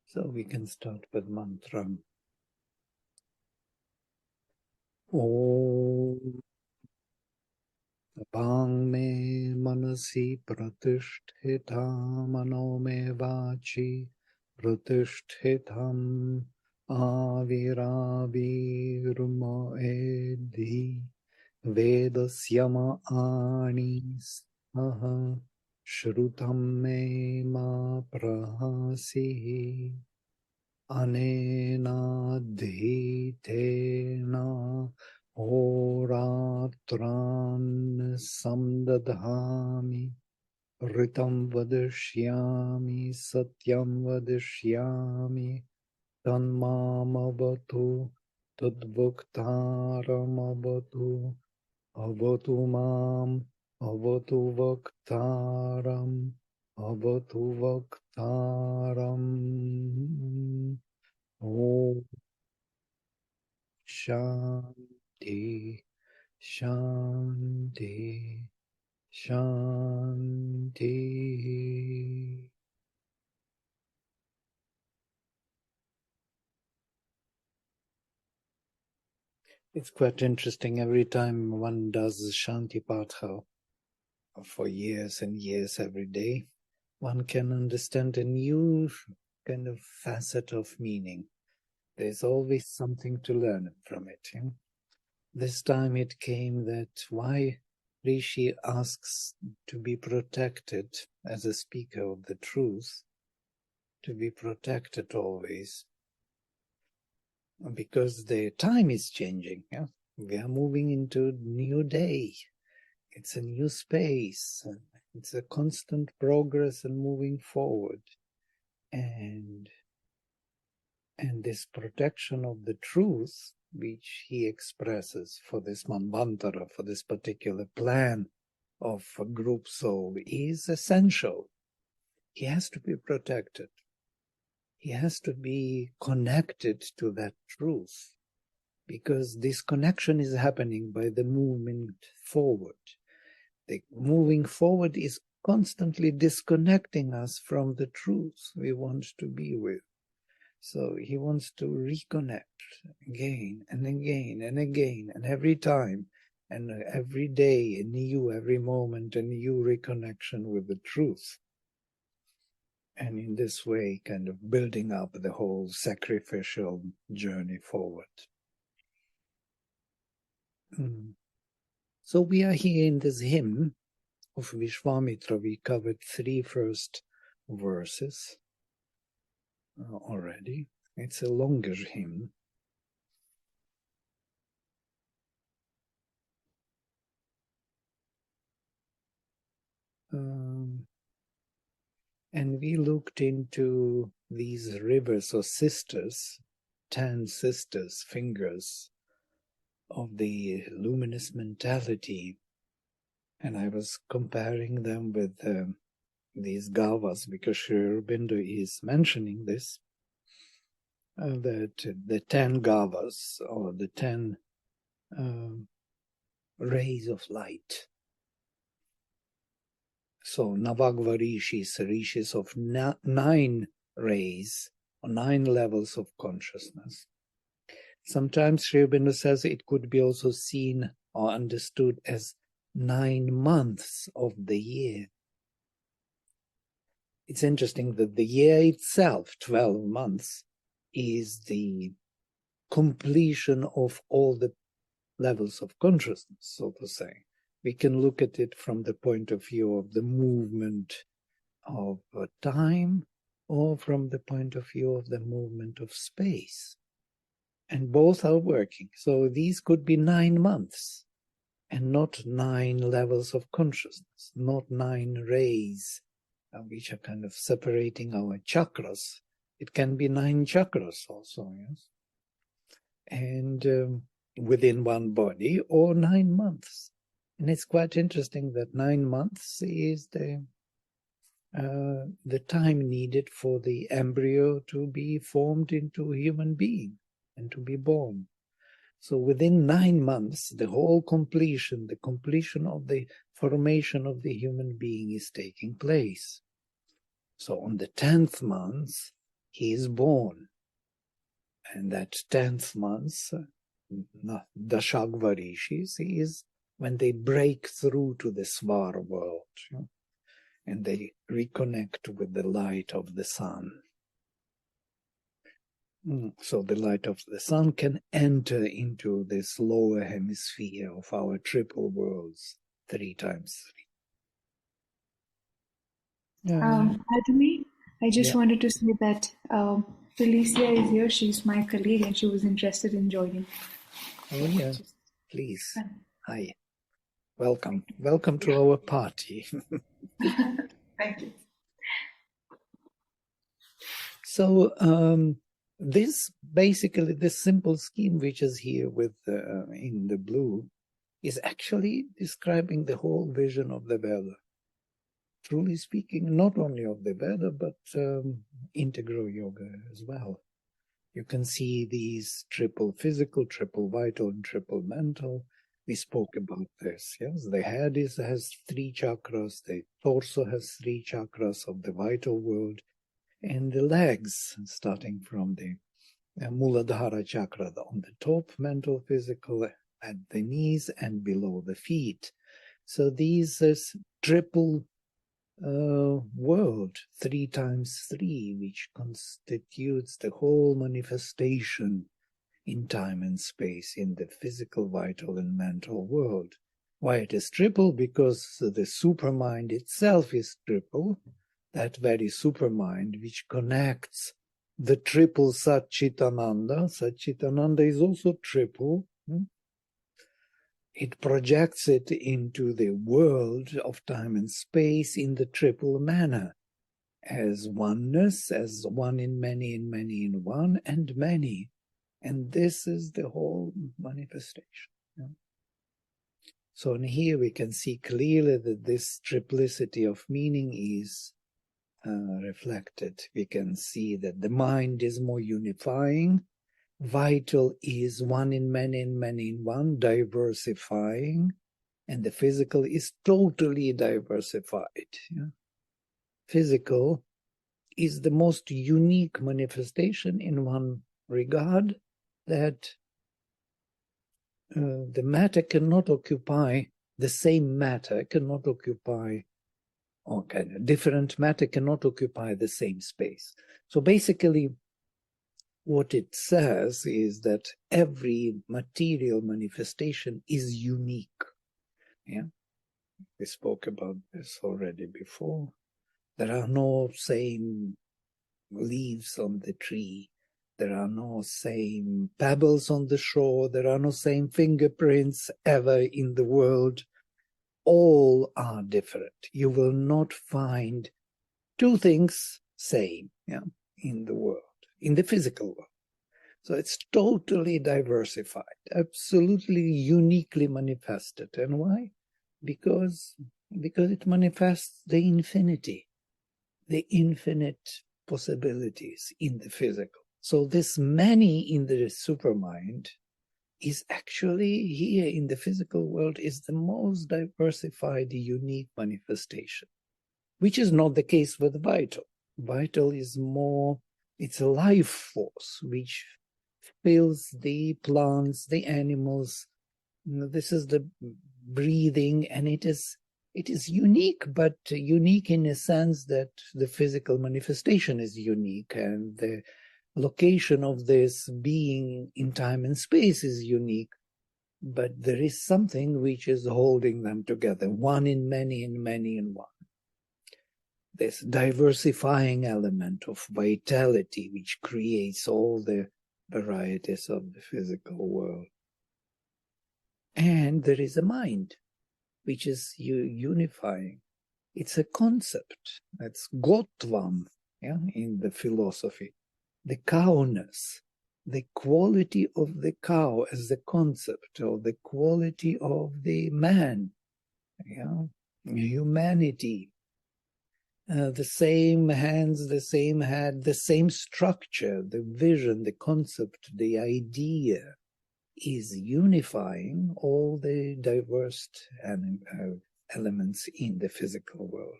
So we can start with mantra. Om Bang me manasi pratishthitam mano me vachi pratishthitam aviravirma edhi vedasyama ani saha shrutam me ma prahasihi anena dhitena Horatran samdadhami ritam vadishyami satyam vadishyami tanmamavatu tadvaktaram avatu mam avatu vaktaram avatu vaktaram Om Shanti Shanti, Shanti. It's quite interesting. Every time one does Shanti Patha for years and years every day, one can understand a new kind of facet of meaning. There's always something to learn from it. You know? This time it came that why Rishi asks to be protected as a speaker of the truth, to be protected always, because the time is changing. Yeah? We are moving into new day. It's a new space. It's a constant progress and moving forward. And this protection of the truth, which he expresses for this Manvantara, for this particular plan of a group soul, is essential. He has to be protected. He has to be connected to that truth, because this connection is happening by the movement forward. The moving forward is constantly disconnecting us from the truth we want to be with. So he wants to reconnect again and again and again, and every time and every day, anew, every moment, a new reconnection with the truth. And in this way, kind of building up the whole sacrificial journey forward. So we are here in this hymn of Vishwamitra. We covered 3 first verses already. It's a longer hymn. And we looked into these rivers or sisters, 10 sisters, fingers of the luminous mentality. And I was comparing them with these gavas, because Sri Aurobindo is mentioning this, that the 10 gavas, or the 10 rays of light. So Navagva rishis of 9 rays, or 9 levels of consciousness. Sometimes Sri Aurobindo says it could be also seen or understood as 9 months of the year. It's interesting that the year itself, 12 months, is the completion of all the levels of consciousness, so to say. We can look at it from the point of view of the movement of time, or from the point of view of the movement of space. And both are working. So these could be 9 months, and not 9 levels of consciousness, not 9 rays, which are kind of separating our chakras. It can be 9 chakras also, yes? And within one body, or 9 months. And it's quite interesting that 9 months is the time needed for the embryo to be formed into a human being and to be born. So within 9 months, the whole completion, the completion of the formation of the human being is taking place. So on the 10th month, he is born. And that 10th month, Dashagvarishis, is when they break through to the Svar world, and they reconnect with the light of the sun. So the light of the sun can enter into this lower hemisphere of our triple worlds 3 times 3. Agni, I just wanted to say that Felicia is here. She's my colleague and she was interested in joining. Oh, yeah. Please. Hi. Welcome. Welcome to our party. Thank you. So this basically, this simple scheme which is here with in the blue is actually describing the whole vision of the Veda. Truly speaking, not only of the Veda, but integral yoga as well. You can see these triple physical, triple vital, and triple mental. We spoke about this, yes? The head has 3 chakras, the torso has 3 chakras of the vital world, and the legs, starting from the Muladhara chakra on the top, mental, physical, at the knees and below the feet. So these is triple world, 3 times 3, which constitutes the whole manifestation in time and space in the physical, vital, and mental world. Why it is triple? Because the supermind itself is triple, that very supermind which connects the triple Satchitananda. Satchitananda is also triple. It projects it into the world of time and space in the triple manner, as oneness, as one in many in one, and many. And this is the whole manifestation. So in here we can see clearly that this triplicity of meaning is reflected. We can see that the mind is more unifying, vital is one in many in one, diversifying, and the physical is totally diversified. Physical is the most unique manifestation in one regard, that the matter cannot occupy, the same matter cannot occupy, different matter cannot occupy the same space. So basically, what it says is that every material manifestation is unique. We spoke about this already before. There are no same leaves on the tree. There are no same pebbles on the shore. There are no same fingerprints ever in the world. All are different. You will not find 2 things same in the world, in the physical world. So it's totally diversified, absolutely uniquely manifested. And why? Because it manifests the infinite possibilities in the physical. So this many in the supermind is actually here in the physical world is the most diversified, unique manifestation, which is not the case with vital. Vital is more, it's a life force which fills the plants, the animals. This is the breathing, and it is unique, but unique in a sense that the physical manifestation is unique, and the location of this being in time and space is unique. But there is something which is holding them together, one in many in one. This diversifying element of vitality which creates all the varieties of the physical world. And there is a mind which is unifying. It's a concept. That's Gotvam in the philosophy. The cowness, the quality of the cow as the concept, or the quality of the man, humanity. The same hands, the same head, the same structure, the vision, the concept, the idea is unifying all the diverse elements in the physical world.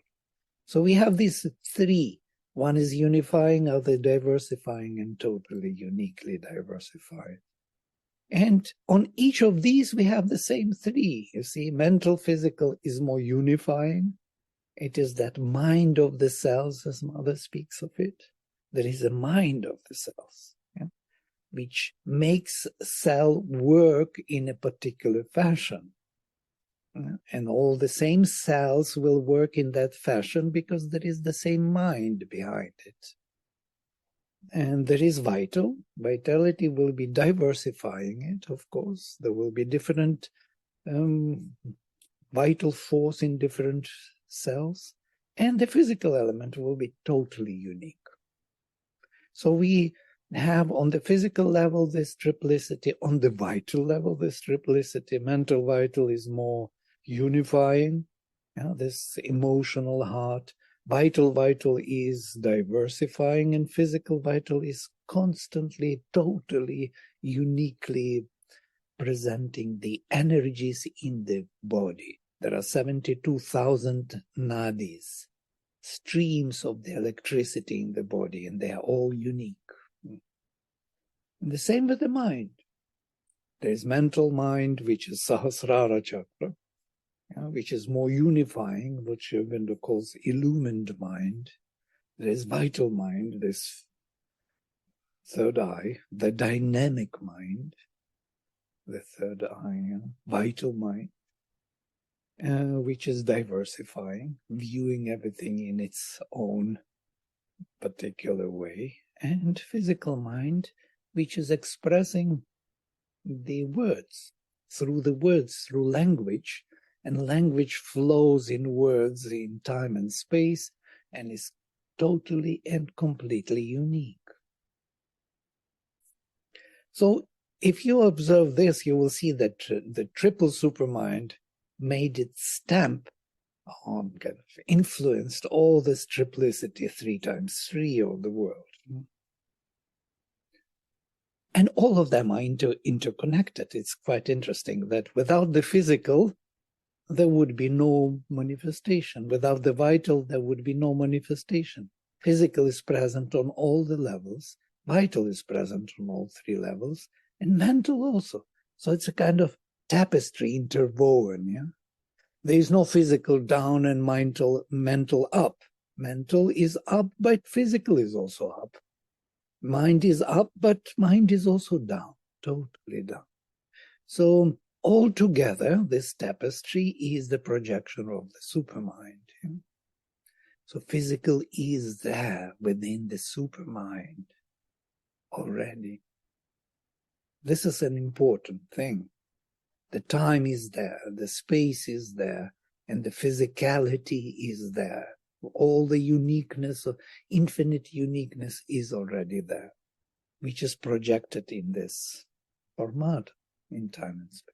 So we have these 3 One is unifying, other diversifying, and totally uniquely diversified. And on each of these, we have the same three. You see, mental, physical is more unifying. It is that mind of the cells, as Mother speaks of it. There is a mind of the cells, yeah, which makes cell work in a particular fashion. And all the same cells will work in that fashion because there is the same mind behind it. And there is vital. Vitality will be diversifying it, of course. There will be different vital force in different cells. And the physical element will be totally unique. So we have on the physical level this triplicity, on the vital level this triplicity. Mental vital is more unifying, this emotional heart. Vital is diversifying, and physical vital is constantly, totally, uniquely presenting the energies in the body. There are 72,000 nadis, streams of the electricity in the body, and they are all unique. And the same with the mind. There is mental mind, which is Sahasrara chakra, which is more unifying, which Rigveda calls illumined mind. There is vital mind, this third eye, the dynamic mind, the third eye, vital mind, which is diversifying, viewing everything in its own particular way, and physical mind, which is expressing the words, through language, and language flows in words in time and space and is totally and completely unique. So if you observe this, you will see that the triple supermind made its stamp on, kind of influenced all this triplicity 3x3 of the world. And all of them are interconnected. It's quite interesting that without the physical, there would be no manifestation. Without the vital, there would be no manifestation. Physical is present on all the levels. Vital is present on all three levels. And mental also. So it's a kind of tapestry interwoven. Yeah? There is no physical down and mental up. Mental is up, but physical is also up. Mind is up, but mind is also down, totally down. So altogether, this tapestry is the projection of the supermind. Yeah? So physical is there within the supermind already. This is an important thing. The time is there, the space is there, and the physicality is there. All the uniqueness, of infinite uniqueness is already there, which is projected in this format in time and space.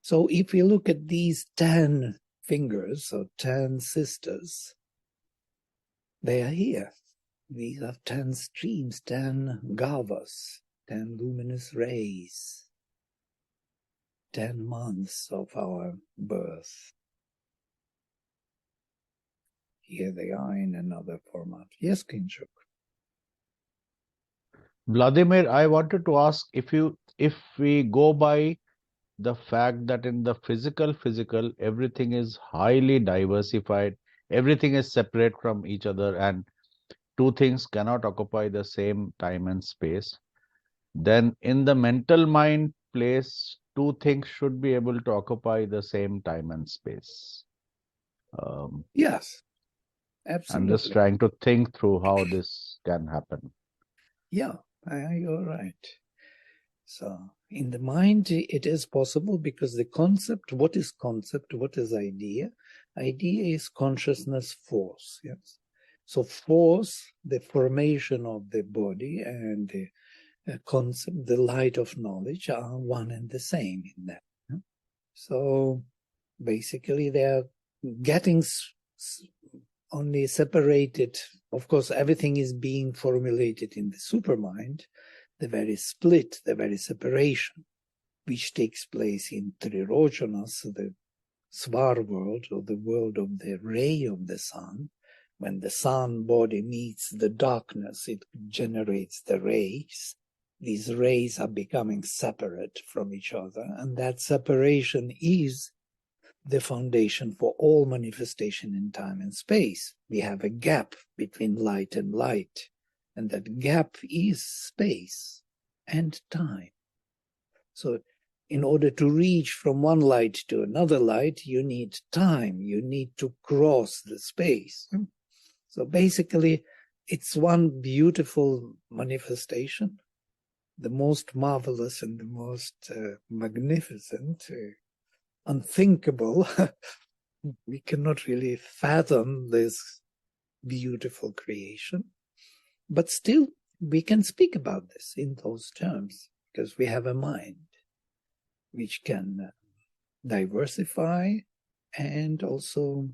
So if we look at these 10 fingers or 10 sisters, they are here. These are 10 streams, 10 gavas, 10 luminous rays, 10 months of our birth. Here they are in another format. Yes, Kinshuk. Vladimir, I wanted to ask if we go by the fact that in the physical, everything is highly diversified, everything is separate from each other, and two things cannot occupy the same time and space, then in the mental mind place, two things should be able to occupy the same time and space. Yes, I'm just absolutely. trying to think through how this can happen. Yeah, you're right. So in the mind, it is possible because the concept, what is concept, what is idea? Idea is consciousness force, yes. So force, the formation of the body, and the concept, the light of knowledge, are one and the same in that. Yeah? So basically they are getting only separated. Of course, everything is being formulated in the supermind, the very split, the very separation, which takes place in Trirochanas, the Svar world, or the world of the ray of the sun, When the sun body meets the darkness, it generates the rays. These rays are becoming separate from each other, and that separation is the foundation for all manifestation in time and space. We have a gap between light and light, and that gap is space and time. So in order to reach from one light to another light, you need time, you need to cross the space. So basically, it's one beautiful manifestation, the most marvelous and the most magnificent, unthinkable. We cannot really fathom this beautiful creation, but still we can speak about this in those terms because we have a mind which can diversify and also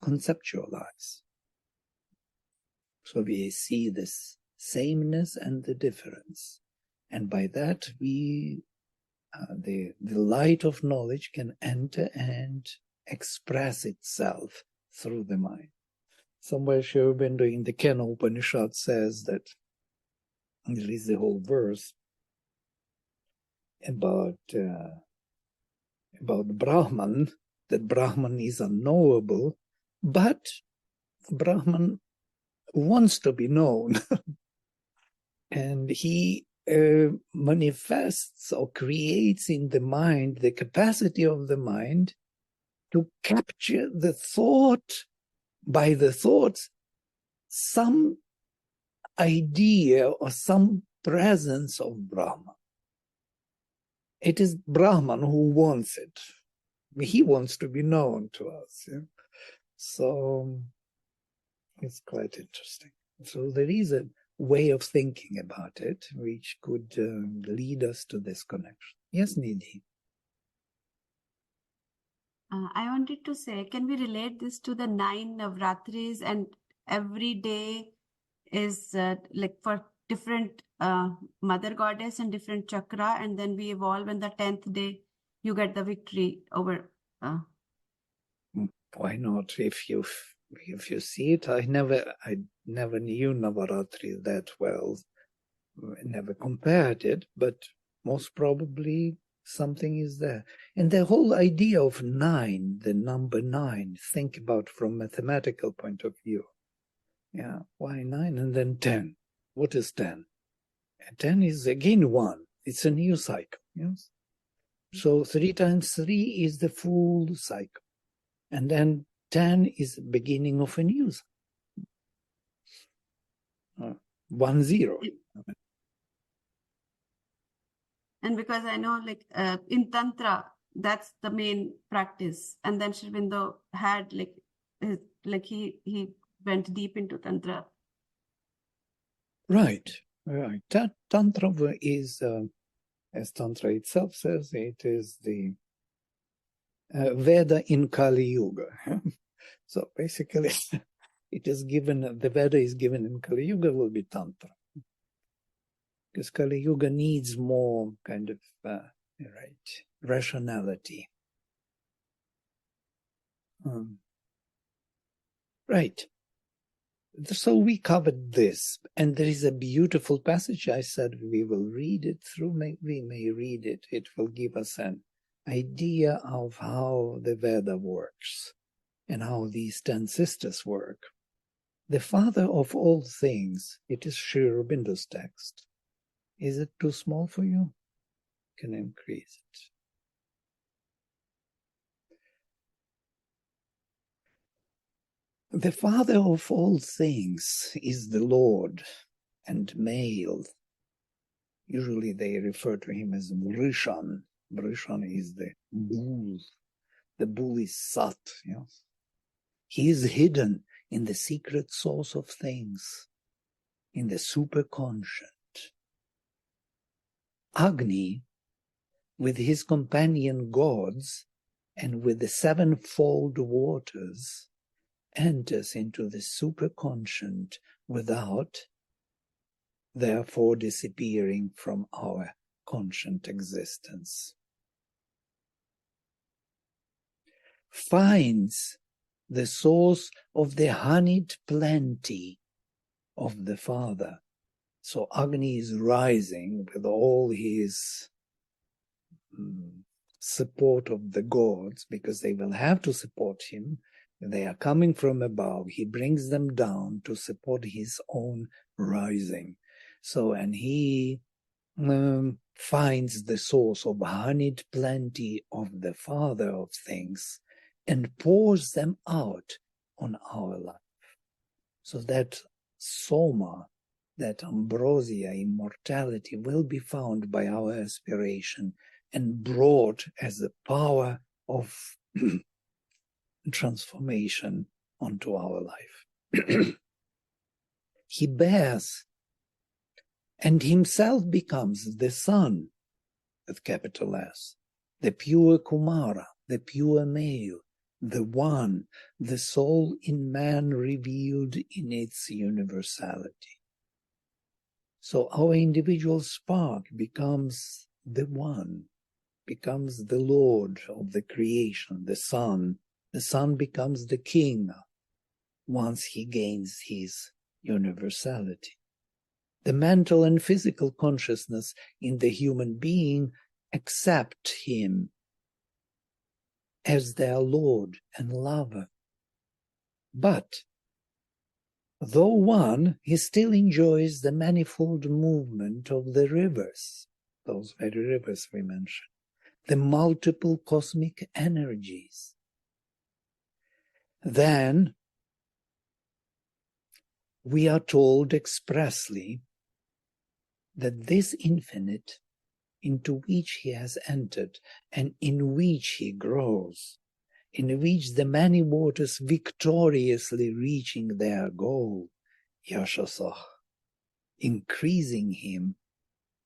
conceptualize. So we see this sameness and the difference. And by that, we, the light of knowledge can enter and express itself through the mind. Somewhere Sri Aurobindo in the Kena Upanishad says that, there is the whole verse about Brahman, that Brahman is unknowable, but Brahman wants to be known. And he manifests or creates in the mind the capacity of the mind to capture the thought, by the thoughts, some idea or some presence of Brahman. It is Brahman who wants it. He wants to be known to us. Yeah? So it's quite interesting. So there is a way of thinking about it which could lead us to this connection. Yes, Nidhi? I wanted to say, can we relate this to the 9 Navratris, and every day is like for different mother goddess and different chakra, and then we evolve, and the 10th day you get the victory over. Why not? If you see it, I never knew Navaratri that well. I never compared it, but most probably something is there. And the whole idea of 9, the number 9, think about from mathematical point of view. Yeah, why 9 and then 10? What is 10? And 10 is again 1. It's a new cycle. Yes. So 3 times 3 is the full cycle. And then 10 is the beginning of a new cycle. 1, 0. And because I know, like in Tantra, that's the main practice. And then Sri Aurobindo had he went deep into Tantra. Right. Tantra is, as Tantra itself says, it is the Veda in Kali Yuga. So basically, it is given, the Veda is given in Kali Yuga will be Tantra. Because Kali Yuga needs more kind of rationality. Right. So we covered this, and there is a beautiful passage. I said we will read it through. We may read it. It will give us an idea of how the Veda works and how these 10 sisters work. The father of all things, it is Sri Aurobindo's text. Is it too small for you? Can increase it. The father of all things is the Lord, and male. Usually they refer to him as Vrishan. Vrishan is the bull. The bull is Sat. Yes? He is hidden in the secret source of things, in the superconscient. Agni, with his companion gods and with the sevenfold waters, enters into the superconscient without, therefore, disappearing from our conscient existence. Finds the source of the honeyed plenty of the Father. So Agni is rising with all his support of the gods, because they will have to support him. They are coming from above. He brings them down to support his own rising. So, and he finds the source of honeyed plenty of the Father of things and pours them out on our life. So that soma, that ambrosia, immortality, will be found by our aspiration and brought as the power of transformation onto our life. He bears and himself becomes the Son, with capital S, the pure Kumara, the pure male, the one, the soul in man revealed in its universality. So our individual spark becomes the one, becomes the Lord of the creation, the Son. The Son becomes the King once he gains his universality. The mental and physical consciousness in the human being accept him as their Lord and lover. But though one, he still enjoys the manifold movement of the rivers, those very rivers we mentioned, the multiple cosmic energies. Then we are told expressly that this infinite into which he has entered and in which he grows, in which the many waters victoriously reaching their goal, Yashasah, increasing him,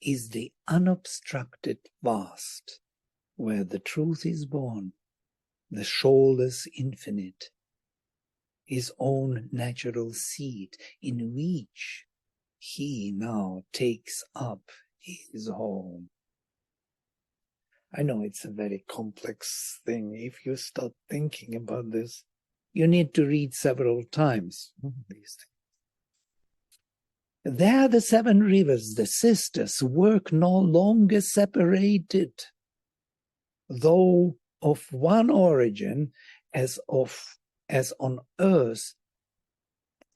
is the unobstructed vast, where the truth is born, the shoreless infinite, his own natural seat, in which he now takes up his home. I know it's a very complex thing. If you start thinking about this, you need to read several times these things. There the seven rivers, the sisters, work no longer separated, though of one origin, as on earth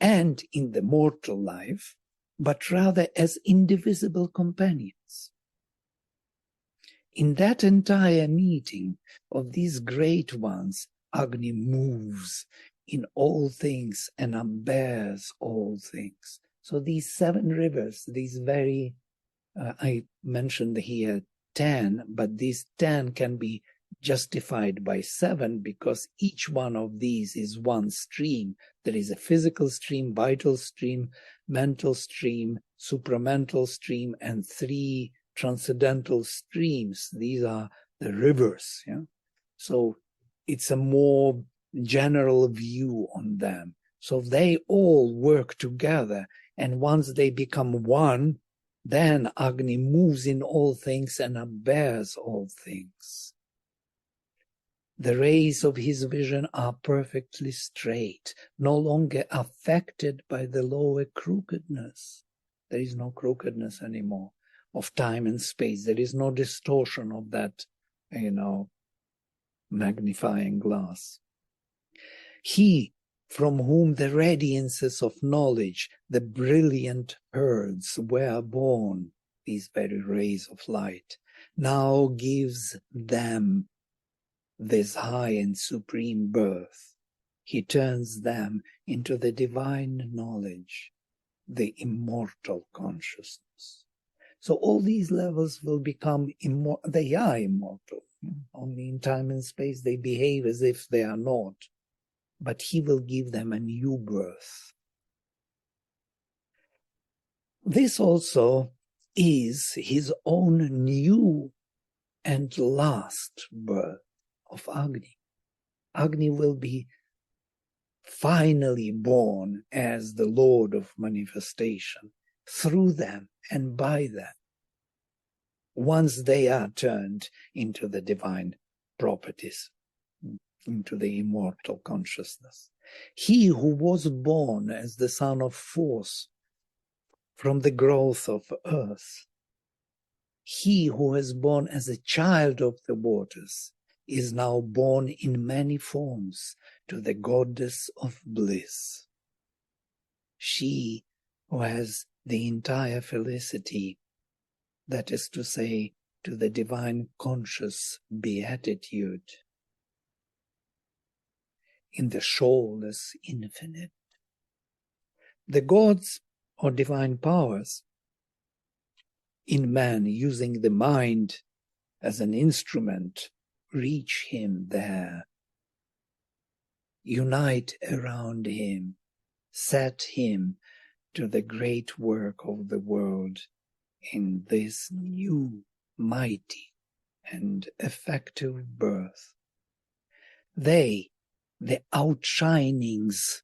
and in the mortal life, but rather as indivisible companions. In that entire meeting of these great ones, Agni moves in all things and upbears all things. So these seven rivers, these very, I mentioned here 10, but these 10 can be justified by 7 because each one of these is one stream. There is a physical stream, vital stream, mental stream, supramental stream, and 3 transcendental streams. These are the rivers. Yeah? So it's a more general view on them. So they all work together, and once they become one, then Agni moves in all things and upbears all things. The rays of his vision are perfectly straight, no longer affected by the lower crookedness. There is no crookedness anymore of time and space. There is no distortion of that, magnifying glass. He, from whom the radiances of knowledge, the brilliant herds were born, these very rays of light, now gives them this high and supreme birth. He turns them into the divine knowledge, the immortal consciousness. So all these levels will become immortal. They are immortal. Only in time and space they behave as if they are not. But he will give them a new birth. This also is his own new and last birth of Agni. Agni will be finally born as the Lord of manifestation through them and by them, once they are turned into the divine properties into the immortal consciousness. He who was born as the son of force from the growth of earth, he who was born as a child of the waters, is now born in many forms to the goddess of bliss. She who has the entire felicity, that is to say, to the divine conscious beatitude, in the shoreless infinite. The gods or divine powers in man, using the mind as an instrument, reach him there, unite around him, set him to the great work of the world in this new, mighty, and effective birth. They, the outshinings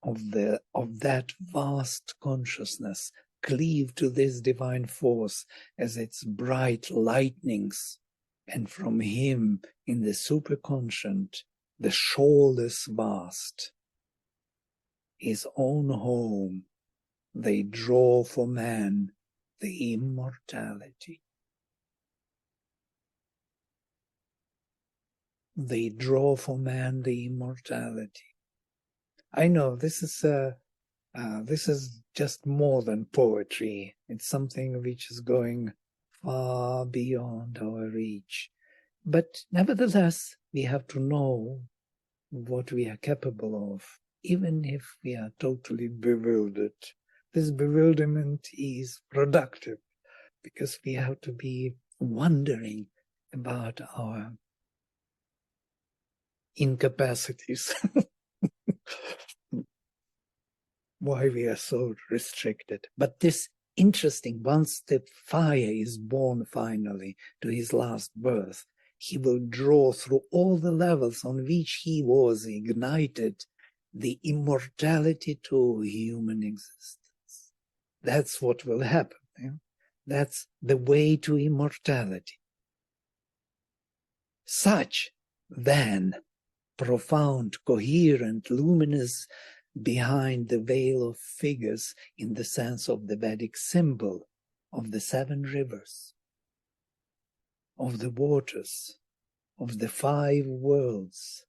of that vast consciousness, cleave to this divine force as its bright lightnings, and from him in the superconscient, the shoreless vast, his own home, they draw for man the immortality. They draw for man the immortality. I know this is just more than poetry. It's something which is going far beyond our reach. But nevertheless, we have to know what we are capable of, even if we are totally bewildered. This bewilderment is productive because we have to be wondering about our incapacities. Why we are so restricted. But this interesting, once the fire is born finally to his last birth, he will draw through all the levels on which he was ignited the immortality to human existence. That's what will happen. Yeah? That's the way to immortality. Such, then, profound, coherent, luminous behind the veil of figures in the sense of the Vedic symbol of the 7 rivers, of the waters, of the 5 worlds,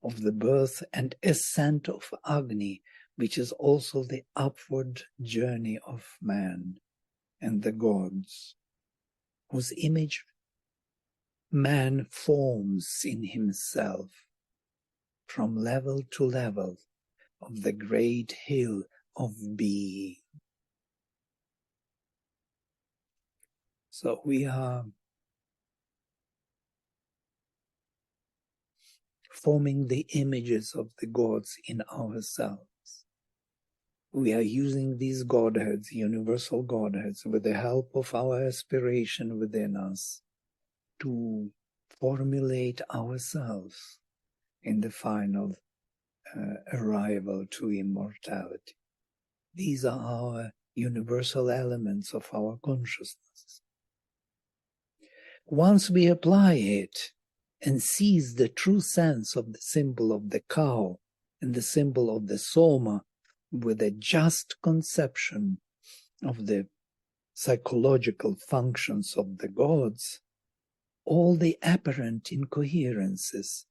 of the birth and ascent of Agni, which is also the upward journey of man and the gods, whose image man forms in himself from level to level of the great hill of being. So we are forming the images of the gods in ourselves. We are using these godheads, universal godheads, with the help of our aspiration within us to formulate ourselves in the final arrival to immortality. These are our universal elements of our consciousness. Once we apply it and seize the true sense of the symbol of the cow and the symbol of the soma with a just conception of the psychological functions of the gods, all the apparent incoherences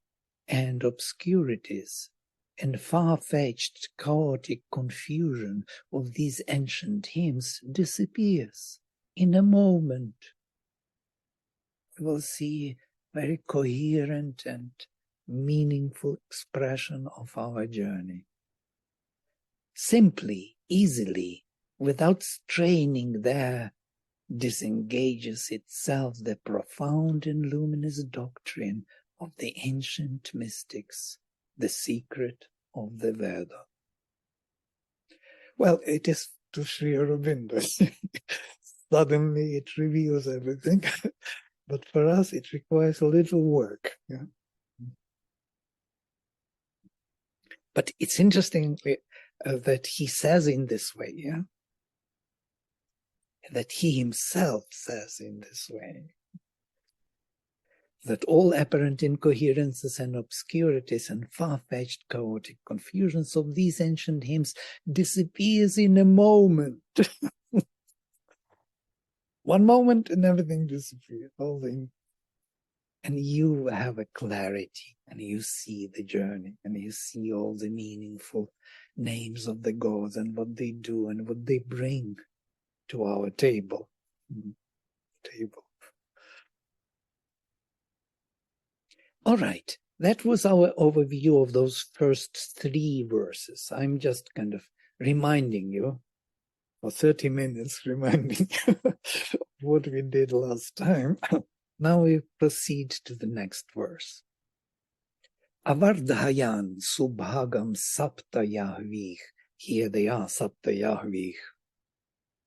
and obscurities and far-fetched chaotic confusion of these ancient hymns disappears in a moment. We will see very coherent and meaningful expression of our journey. Simply, easily, without straining there, disengages itself the profound and luminous doctrine of the ancient mystics, the secret of the Veda. Well, it is to Sri Aurobindo. Suddenly it reveals everything. But for us, it requires a little work. Yeah? But it's interesting that he says in this way, yeah? That he himself says in this way. that all apparent incoherences and obscurities and far-fetched chaotic confusions of these ancient hymns disappears in a moment. One moment and everything disappears. And you have a clarity, and you see the journey, and you see all the meaningful names of the gods and what they do and what they bring to our table. All right, that was our overview of those first 3 verses. I'm just kind of reminding you, for 30 minutes, reminding you of what we did last time. Now we proceed to the next verse. Avardhayan subhagam sapta yahvih. Here they are, sapta yahvih.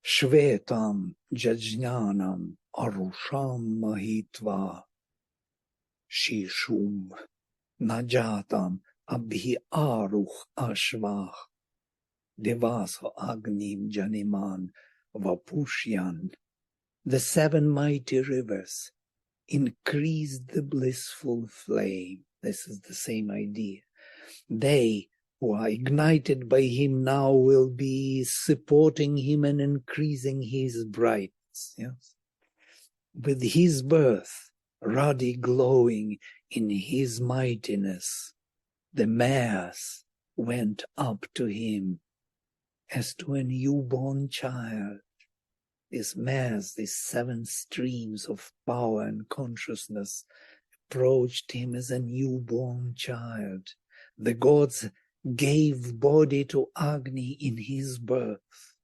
Shvetam jajnanam arusham mahitva. Shishum najatam abhi aruch ashvah. Devaso agnim janiman vapushyan. The 7 mighty rivers increased the blissful flame. This is the same idea. They who are ignited by him now will be supporting him and increasing his brightness. Yes? With his birth, ruddy glowing in his mightiness, the mares went up to him as to a newborn child. These mares, these 7 streams of power and consciousness, approached him as a newborn child. The gods gave body to Agni in his birth,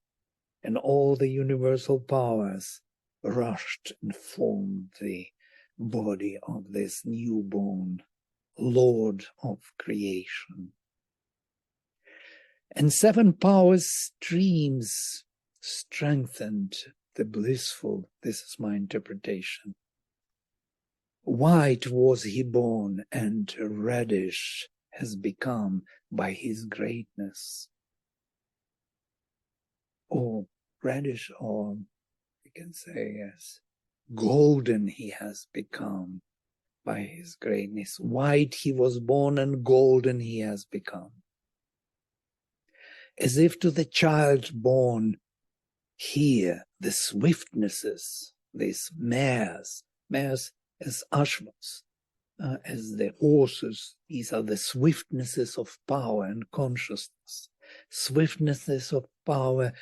and all the universal powers rushed and formed the body of this newborn Lord of creation. And 7 power streams strengthened the blissful, this is my interpretation. White was he born, and reddish has become by his greatness. Or reddish, or you can say, yes, golden he has become by his greatness. White he was born, and golden he has become. As if to the child born, here the swiftnesses, these mares as ashvas, as the horses, these are the swiftnesses of power and consciousness. Swiftnesses of power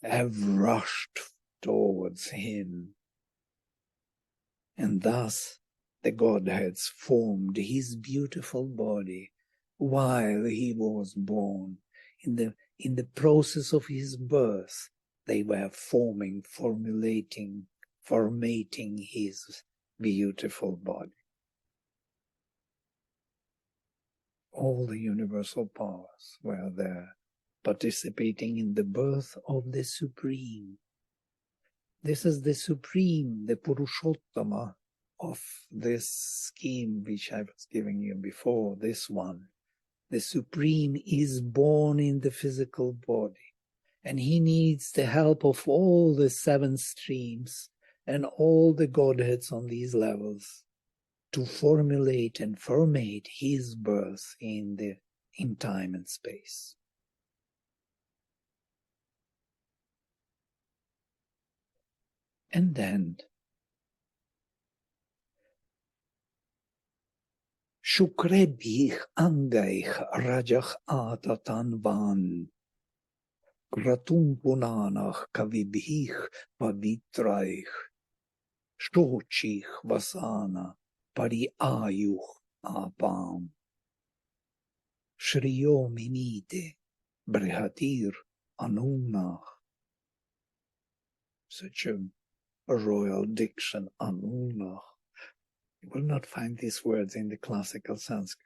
have rushed towards him. And thus the Godheads formed his beautiful body while he was born. In the process of his birth, they were formating his beautiful body. All the universal powers were there, participating in the birth of the Supreme. This is the Supreme, the Purushottama of this scheme which I was giving you before, this one. The Supreme is born in the physical body, and he needs the help of all the 7 streams and all the Godheads on these levels to formulate and formate his birth in time and space. And then Shukrebich angaich rajach atatan van gratum punanach kavibich pavitraich shochich vasana pari ayuch apam shriyo mimite brihatir anunach. Such a royal diction, anunach. You will not find these words in the classical Sanskrit.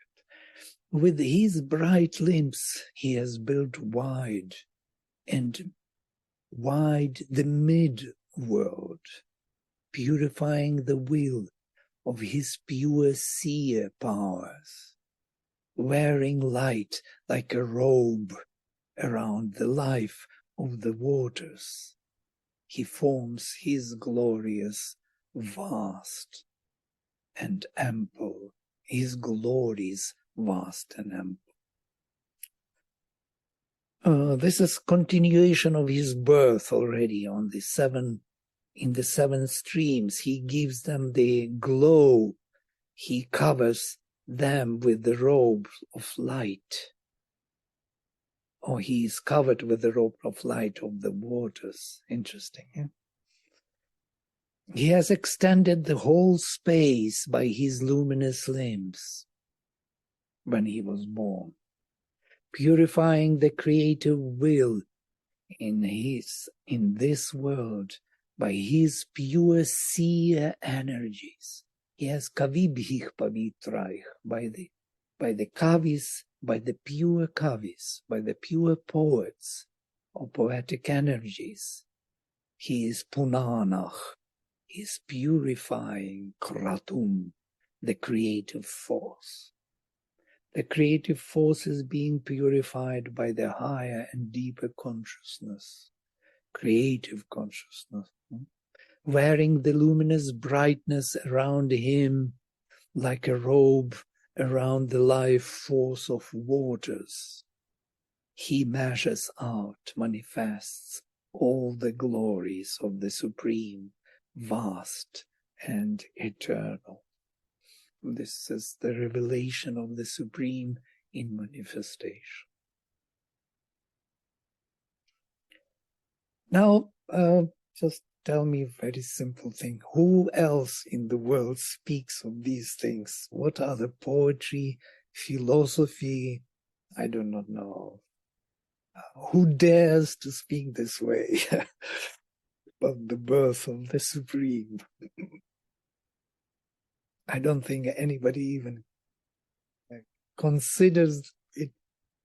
With his bright limbs, he has built wide the mid-world, purifying the will of his pure seer powers, wearing light like a robe around the life of the waters. He forms his glorious, vast, and ample. His glories vast and ample. This is continuation of his birth already on the in the seven streams. He gives them the glow. He covers them with the robe of light. Or he is covered with the robe of light of the waters. Interesting. Yeah? He has extended the whole space by his luminous limbs when he was born, purifying the creative will in this world by his pure seer energies. He has kavibhih pavitraih, by the kavis, by the pure kavis, by the pure poets or poetic energies. He is punanach, he is purifying kratum, the creative force. The creative force is being purified by the higher and deeper consciousness, creative consciousness, wearing the luminous brightness around him like a robe around the life force of waters. He measures out, manifests all the glories of the Supreme, vast and eternal. This is the revelation of the Supreme in manifestation. Now, just tell me a very simple thing. Who else in the world speaks of these things? What other poetry, philosophy? I do not know. Who dares to speak this way of the birth of the Supreme? I don't think anybody even considers it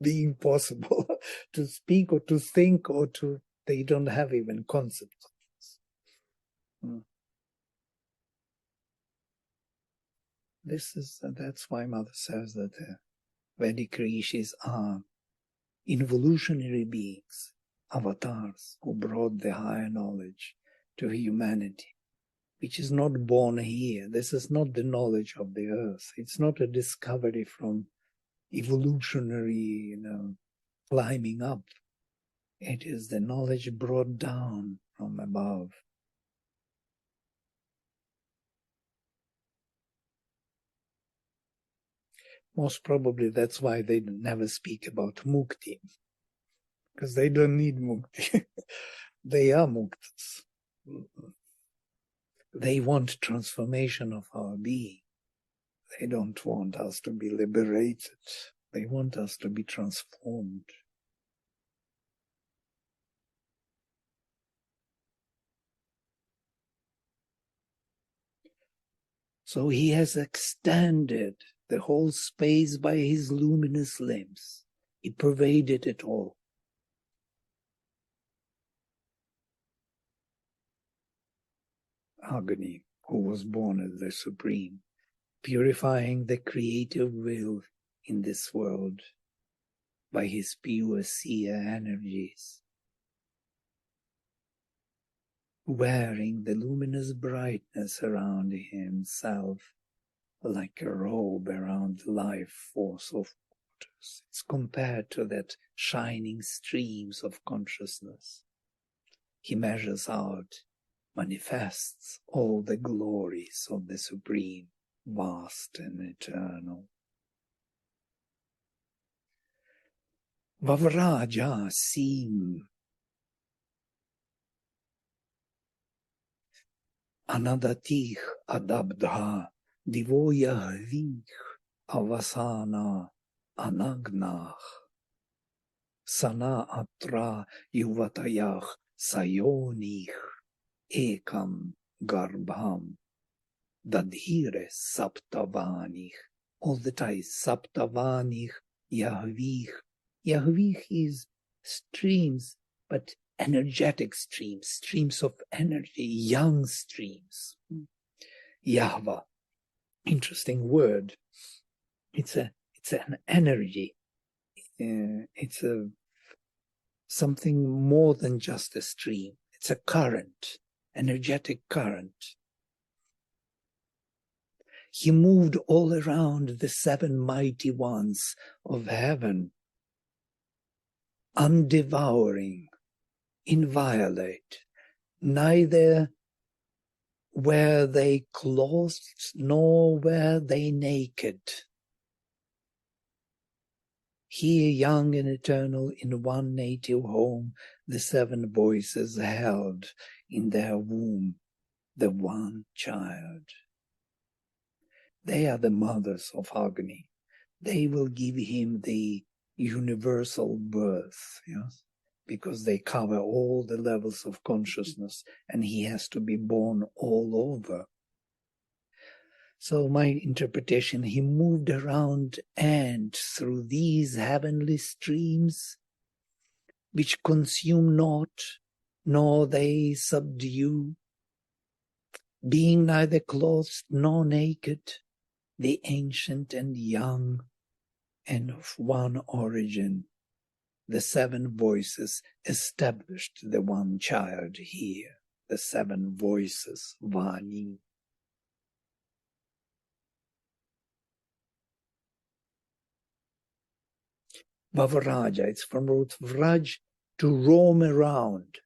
being possible to speak or to think or to, they don't have even concepts of this. That's why Mother says that Vedic rishis are involutionary beings, avatars who brought the higher knowledge to humanity, which is not born here. This is not the knowledge of the earth. It's not a discovery from evolutionary, climbing up. It is the knowledge brought down from above. Most probably that's why they never speak about mukti, because they don't need mukti. They are muktas. They want transformation of our being. They don't want us to be liberated. They want us to be transformed. So he has extended the whole space by his luminous limbs. He pervaded it all. Agni, who was born as the Supreme, purifying the creative will in this world by his pure seer energies, wearing the luminous brightness around himself like a robe around the life force of waters. It's compared to that shining streams of consciousness. He measures out, manifests all the glories of the Supreme, vast and eternal. Vavraja Sim Anadatich Adabdha Divoya Vich Avasana Anagnach Sana Atra Yuvatayach Sayonich Ekam Garbham Dadhire Saptavanich. All the time, Saptavanich Yahvich. Yahvich is streams, but energetic streams, streams of energy, young streams. Yahva, interesting word. It's an energy. It's something more than just a stream. It's a current, energetic current. He moved all around the seven mighty ones of heaven, undevouring, inviolate. Neither were they clothed, nor were they naked. Here, young and eternal, in one native home, the seven voices held in their womb the one child. They are the mothers of Agni. They will give him the universal birth, yes? Because they cover all the levels of consciousness, and he has to be born all over. So my interpretation, he moved around and through these heavenly streams, which consume not, nor they subdue, being neither clothed nor naked, the ancient and young, and of one origin, the seven voices established the one child here, the seven voices, Vani. Vavraja, it's from root Vraj, to roam around,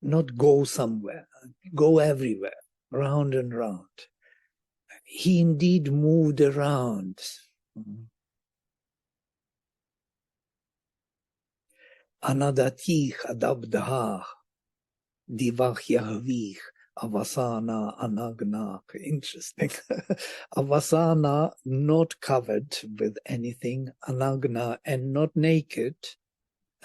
not go somewhere, go everywhere, round and round. He indeed moved around. Anadatich adabdha, divach yahvich, avasana anagna. Interesting. Avasana, not covered with anything, anagna, and not naked.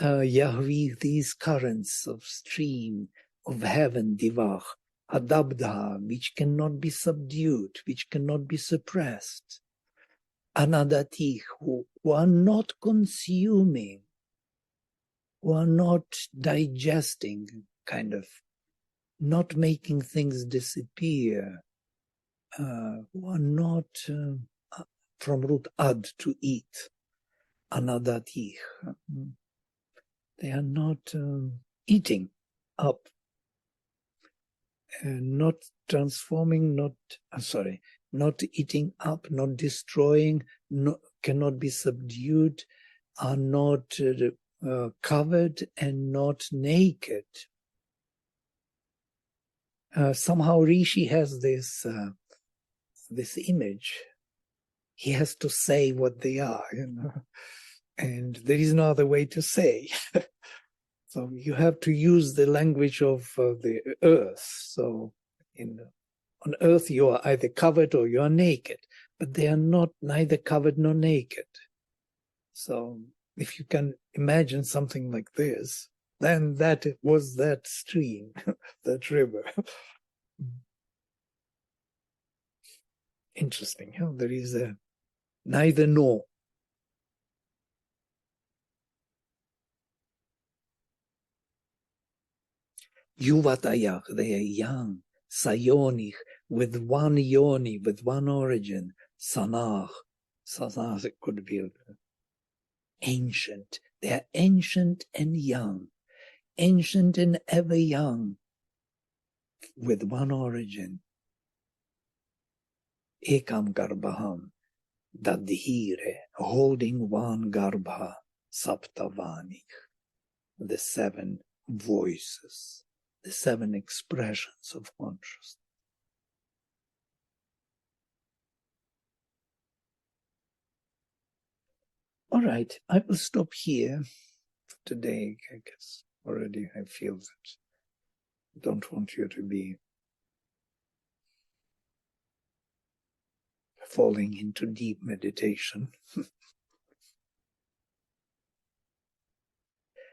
Yahweh, these currents of stream of heaven, divach, adabdha, which cannot be subdued, which cannot be suppressed. Anadati, who are not consuming, who are not digesting, kind of, not making things disappear, who are not, from root ad, to eat, anadati. They are not eating up, not transforming, not eating up, not destroying, cannot be subdued, are not covered and not naked. Somehow Rishi has this image. He has to say what they are, and there is no other way to say. So you have to use the language of the earth. So on earth you are either covered or you are naked, but they are not neither covered nor naked. So if you can imagine something like this, then that was that stream, that river. Interesting. There is a neither nor. Yuvatayach, they are young. Sayonich, with one yoni, with one origin. Sanach, sanach, it could be ancient. They are ancient and young. Ancient and ever young, with one origin. Ekam garbham, dadhire, holding one garbha, saptavanich, the seven voices, the seven expressions of consciousness. All right, I will stop here for today, I guess. Already I feel that I don't want you to be falling into deep meditation.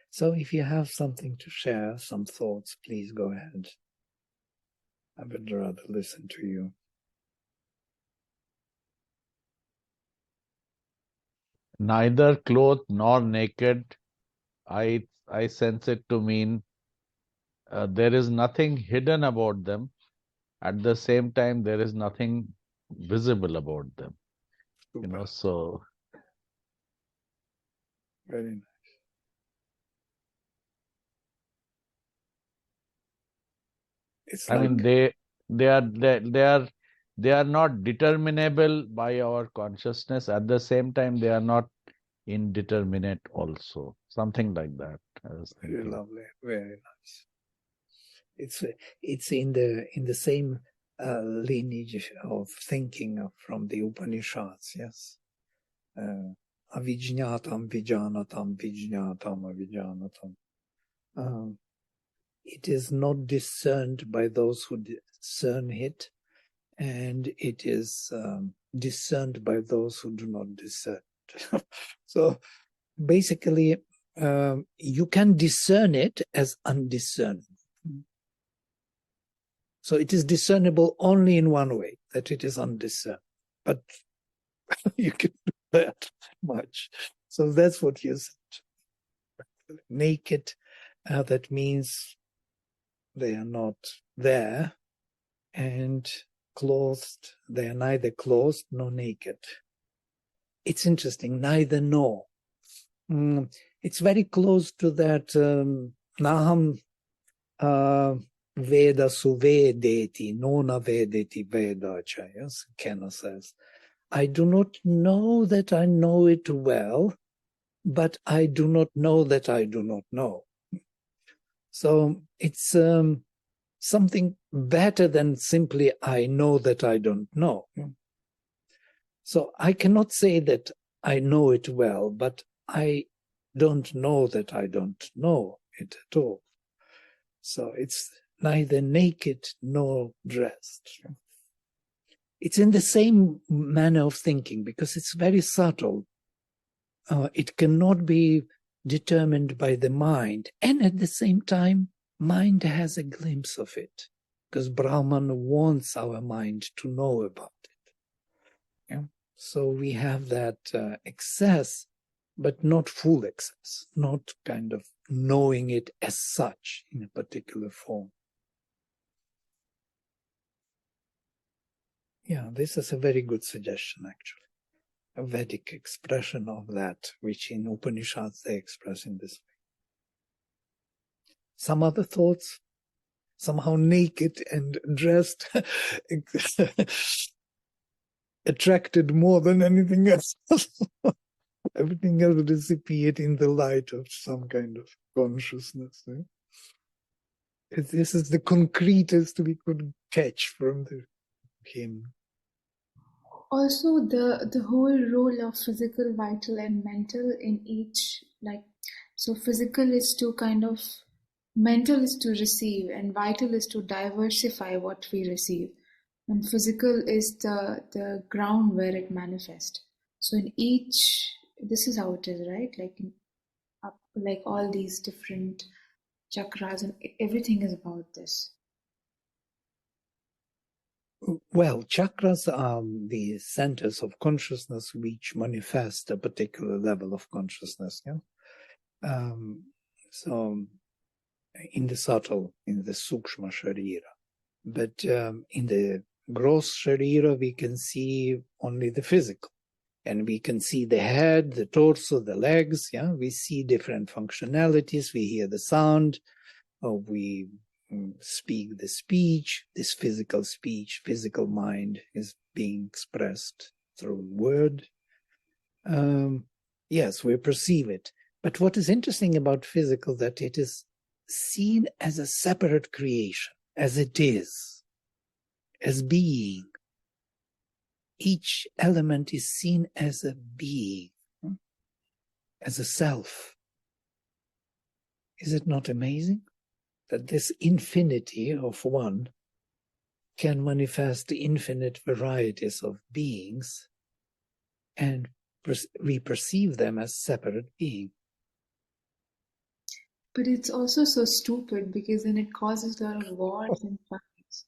So if you have something to share, some thoughts, please go ahead. I would rather listen to you. Neither clothed nor naked. I sense it to mean there is nothing hidden about them. At the same time, there is nothing visible about them. Super. So Very nice. It's I like, mean, they are they are not determinable by our consciousness. At the same time, they are not indeterminate also. Something like that, I was Very thinking. lovely, very nice. It's in the same lineage of thinking from the Upanishads, yes. Avijñātam vijñātam vijñātam avijñātam. It is not discerned by those who discern it, and it is discerned by those who do not discern. So basically, you can discern it as undiscerned. So it is discernible only in one way, that it is undiscerned. But you can do that much. So that's what you said. Naked, that means they are not there, and clothed, they are neither clothed nor naked. It's interesting, neither nor. It's very close to that Naham Veda Suvedeti, Nona Vedeti Vedacha, yes, Kenna says. I do not know that I know it well, but I do not know that I do not know. So it's something better than simply I know that I don't know. So I cannot say that I know it well, but I don't know that I don't know it at all. So it's neither naked nor dressed. It's in the same manner of thinking because it's very subtle. It cannot be determined by the mind. And at the same time, mind has a glimpse of it because Brahman wants our mind to know about it. Yeah? So we have that excess, but not full excess, not kind of knowing it as such in a particular form. Yeah, this is a very good suggestion, actually. A Vedic expression of that, which in Upanishads they express in this way. Some other thoughts? Somehow naked and dressed attracted more than anything else. Everything else disappeared in the light of some kind of consciousness. This is the concretest we could catch from the hymn. Also, the whole role of physical, vital, and mental in each, so physical is to mental is to receive, and vital is to diversify what we receive, and physical is the ground where it manifests. So in each, this is how it is, right? Like all these different chakras and everything is about this. Well, chakras are the centers of consciousness which manifest a particular level of consciousness. Yeah? So in the subtle, in the sukshma sharira. But in the gross sharira, we can see only the physical. And we can see the head, the torso, the legs. Yeah, we see different functionalities. We hear the sound, or we speak the speech. This physical speech, physical mind is being expressed through word. Yes, we perceive it. But what is interesting about physical, that it is seen as a separate creation, as it is, as being. Each element is seen as a being, as a self. Is it not amazing that this infinity of one can manifest infinite varieties of beings, and we perceive them as separate beings? But it's also so stupid because then it causes a lot of wars and fights.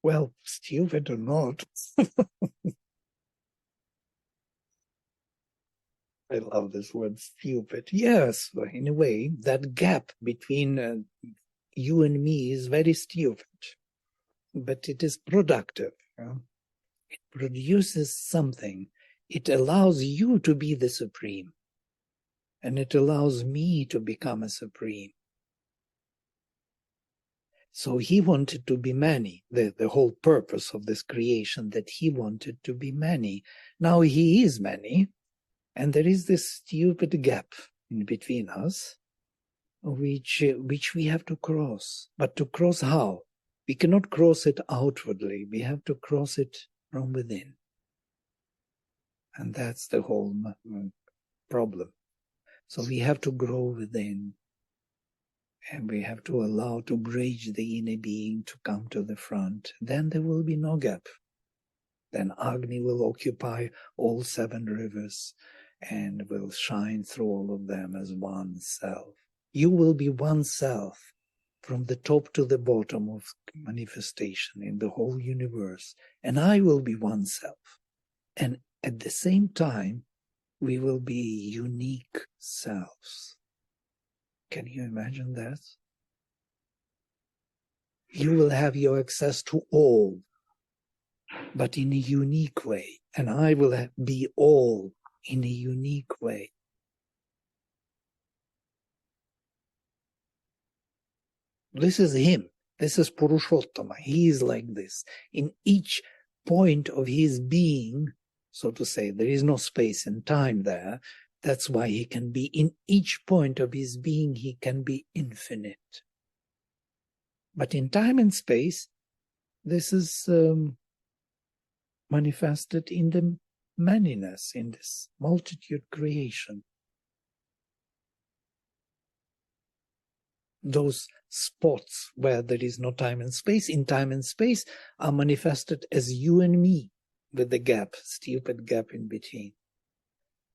Well, stupid or not, I love this word stupid. Yes, in a way, that gap between you and me is very stupid, but it is productive. It produces something. It allows you to be the supreme, and it allows me to become a supreme. So he wanted to be many, the whole purpose of this creation, that he wanted to be many. Now he is many, and there is this stupid gap in between us, which we have to cross. But to cross how? We cannot cross it outwardly. We have to cross it from within. And that's the whole problem. So we have to grow within. And we have to allow to bridge the inner being to come to the front. Then there will be no gap. Then Agni will occupy all 7 rivers and will shine through all of them as one self. You will be one self from the top to the bottom of manifestation in the whole universe. And I will be one self. And at the same time, we will be unique selves. Can you imagine that? You will have your access to all, but in a unique way. And I will be all in a unique way. This is him. This is Purushottama. He is like this. In each point of his being, so to say, there is no space and time there. That's why he can be, in each point of his being, he can be infinite. But in time and space, this is manifested in the manyness, in this multitude creation. Those spots where there is no time and space, in time and space, are manifested as you and me, with the gap, stupid gap in between.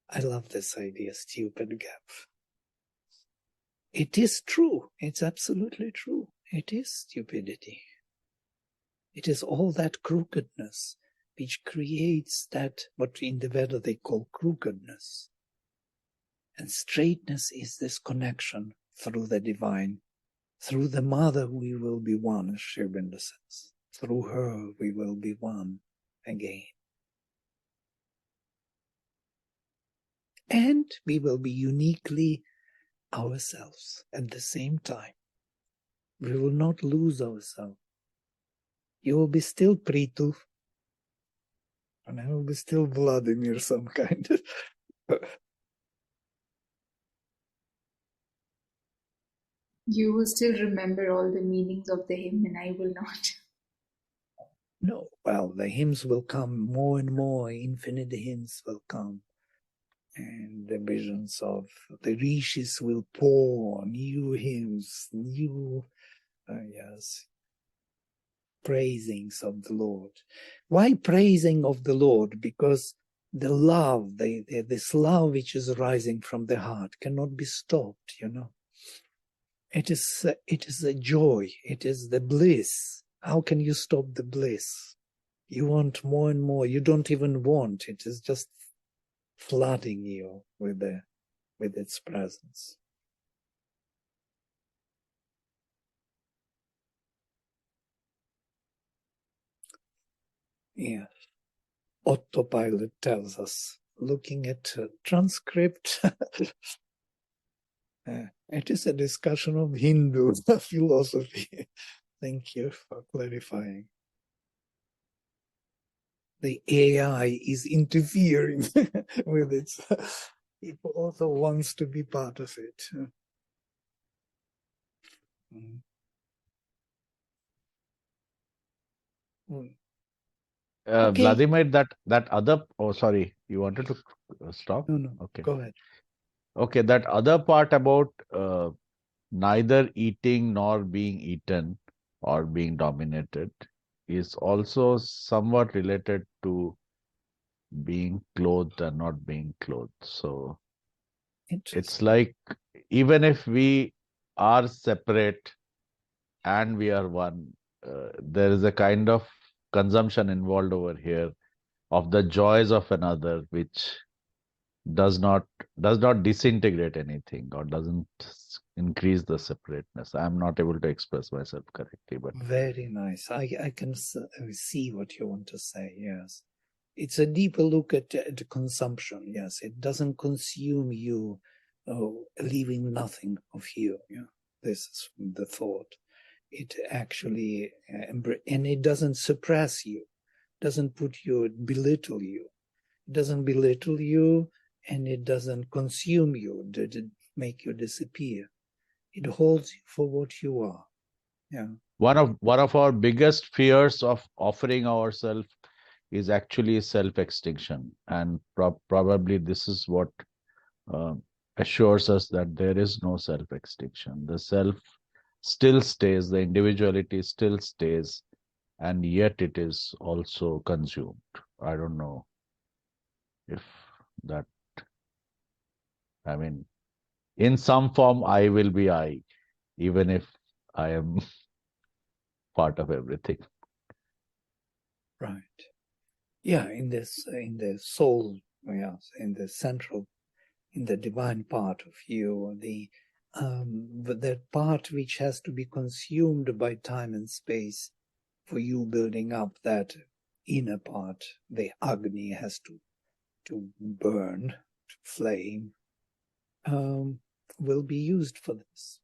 I love this idea, stupid gap. It is true. It's absolutely true. It is stupidity. It is all that crookedness which creates that, what in the Veda they call crookedness. And straightness is this connection through the divine. Through the mother we will be one, as Sri Aurobindo says. Through her we will be one again. And we will be uniquely ourselves at the same time. We will not lose ourselves. You will be still Pritu, and I will be still Vladimir, some kind of. You will still remember all the meanings of the hymn, and I will not. No, well, the hymns will come more and more, infinite hymns will come. And the visions of the rishis will pour new hymns, new, praisings of the Lord. Why praising of the Lord? Because the love, this love which is rising from the heart cannot be stopped, you know. It is a joy. It is the bliss. How can you stop the bliss? You want more and more. You don't even want. It is just flooding you with its presence. Yeah. Autopilot tells us, looking at a transcript, it is a discussion of Hindu philosophy. Thank you for clarifying. The AI is interfering with it. It also wants to be part of it. Mm. Okay. Vladimir, that other, oh, sorry, you wanted to stop? No, Okay. go ahead. Okay, that other part about neither eating nor being eaten or being dominated is also somewhat related to being clothed and not being clothed. So it's like, even if we are separate and we are one, there is a kind of consumption involved over here of the joys of another, which does not disintegrate anything or doesn't increase the separateness. I'm not able to express myself correctly, but Very nice. I can see what you want to say. Yes, it's a deeper look at consumption. Yes, it doesn't consume you, leaving nothing of you. Yeah, this is the thought. it actually, and it doesn't suppress you, doesn't belittle you. It doesn't belittle you, and it doesn't consume you, make you disappear. It holds you for what you are. Yeah. One of our biggest fears of offering ourselves is actually self-extinction, and probably this is what uh, assures us that there is no self-extinction. The self still stays, the individuality still stays, and yet it is also consumed. I don't know if that, I mean, in some form, I will be I, even if I am part of everything. Right. Yeah, in the soul, yeah, in the central, in the divine part of you, the part which has to be consumed by time and space for you building up that inner part, the Agni has to burn, to flame, will be used for this.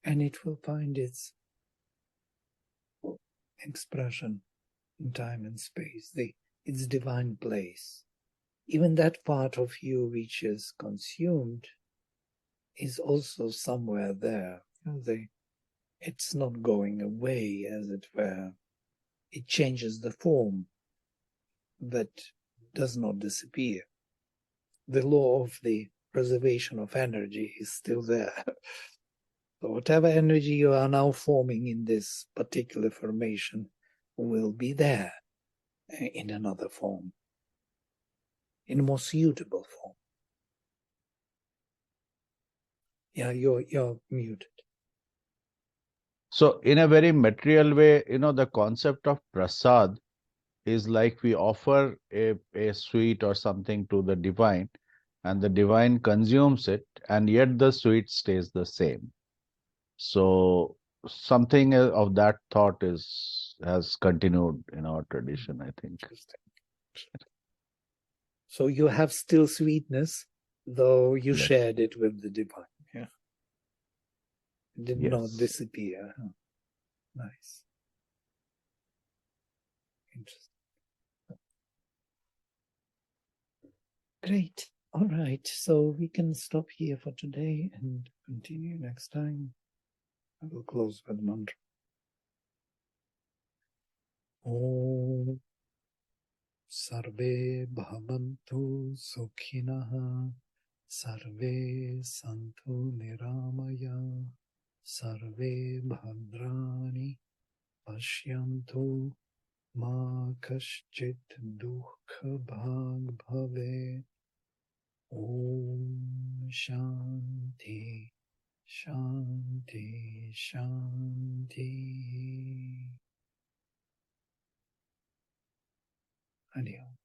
And it will find its expression in time and space, its divine place. Even that part of you which is consumed is also somewhere there. It's not going away, as it were. It changes the form, but does not disappear. The law of the preservation of energy is still there. So whatever energy you are now forming in this particular formation will be there in another form, in a more suitable form. Yeah, you're muted. So, in a very material way, the concept of prasad is like we offer a sweet or something to the divine, and the divine consumes it, and yet the sweet stays the same. So, something of that thought has continued in our tradition, I think. So you have still sweetness, though you Yes. shared it with the divine. Yeah, it did Yes. not disappear. Nice. Interesting. Great. All right. So we can stop here for today and continue next time. I will close with the mantra. Om Sarve Bhavantu Sukhinaha Sarve Santu Niramaya Sarve Bhadrani Pashyantu Ma Kaschit Dukha Bhag Bhave. Om Shanti Shanti Shanti. Adios.